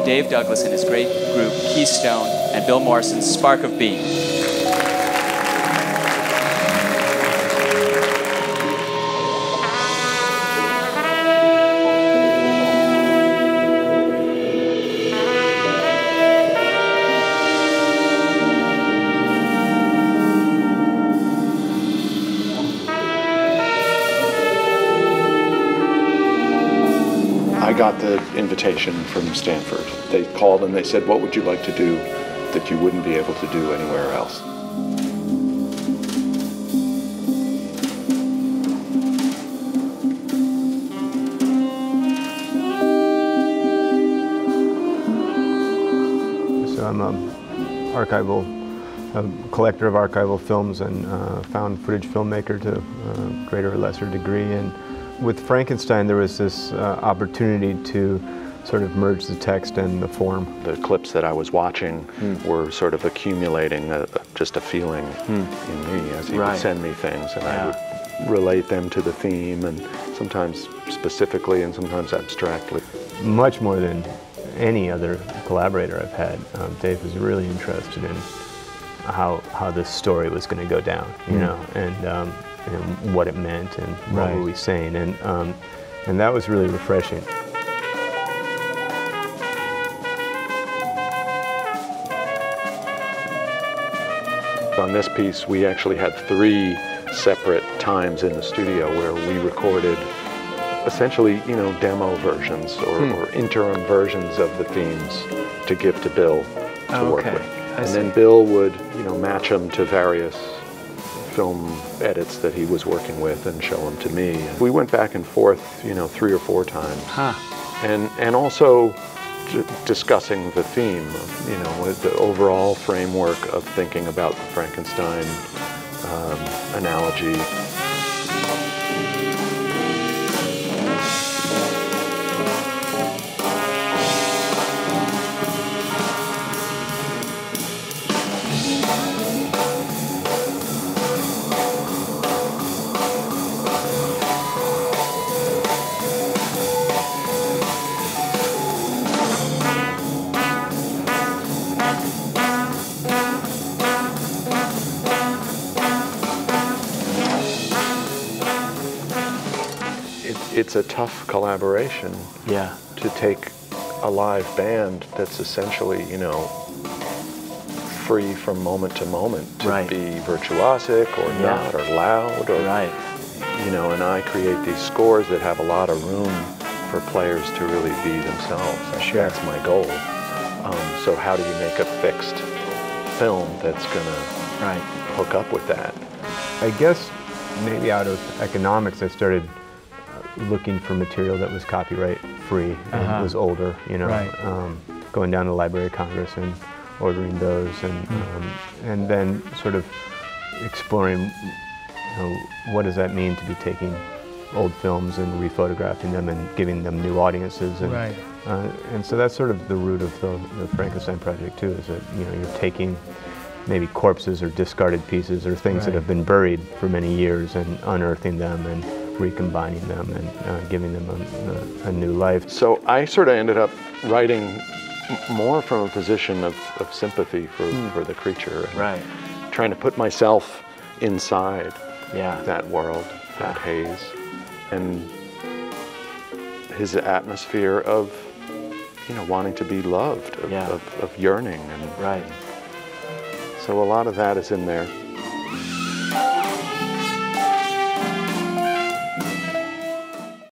Dave Douglas and his great group Keystone and Bill Morrison's Spark of Being. I got the invitation from Stanford. They called and they said, what would you like to do that you wouldn't be able to do anywhere else? So I'm a collector of archival films and found footage filmmaker to a greater or lesser degree. And with Frankenstein, there was this opportunity to sort of merge the text and the form. The clips that I was watching were sort of accumulating just a feeling in me as he would send me things, and I would relate them to the theme, and sometimes specifically and sometimes abstractly. Much more than any other collaborator I've had, Dave was really interested in how this story was going to go down, you know, and what it meant and what were we saying, and that was really refreshing. On this piece, we actually had 3 separate times in the studio where we recorded essentially, you know, demo versions or interim versions of the themes to give to Bill to work with. And then Bill would, you know, match them to various film edits that he was working with and show them to me. We went back and forth, you know, 3 or 4 times. And also discussing the theme, you know, the overall framework of thinking about the Frankenstein analogy. It's a tough collaboration to take a live band that's essentially, you know, free from moment to moment to be virtuosic or not, or loud, or, you know, and I create these scores that have a lot of room for players to really be themselves. That's my goal. So how do you make a fixed film that's gonna hook up with that? I guess maybe out of economics I started looking for material that was copyright free and was older, you know, going down to the Library of Congress and ordering those, and then sort of exploring, you know, what does that mean to be taking old films and rephotographing them and giving them new audiences, and so that's sort of the root of the Frankenstein project too, is that, you know, you're taking maybe corpses or discarded pieces or things that have been buried for many years and unearthing them and recombining them and giving them a new life. So I sort of ended up writing more from a position of sympathy for the creature. Trying to put myself inside that world, that haze, and his atmosphere of, you know, wanting to be loved, of yearning. And so a lot of that is in there.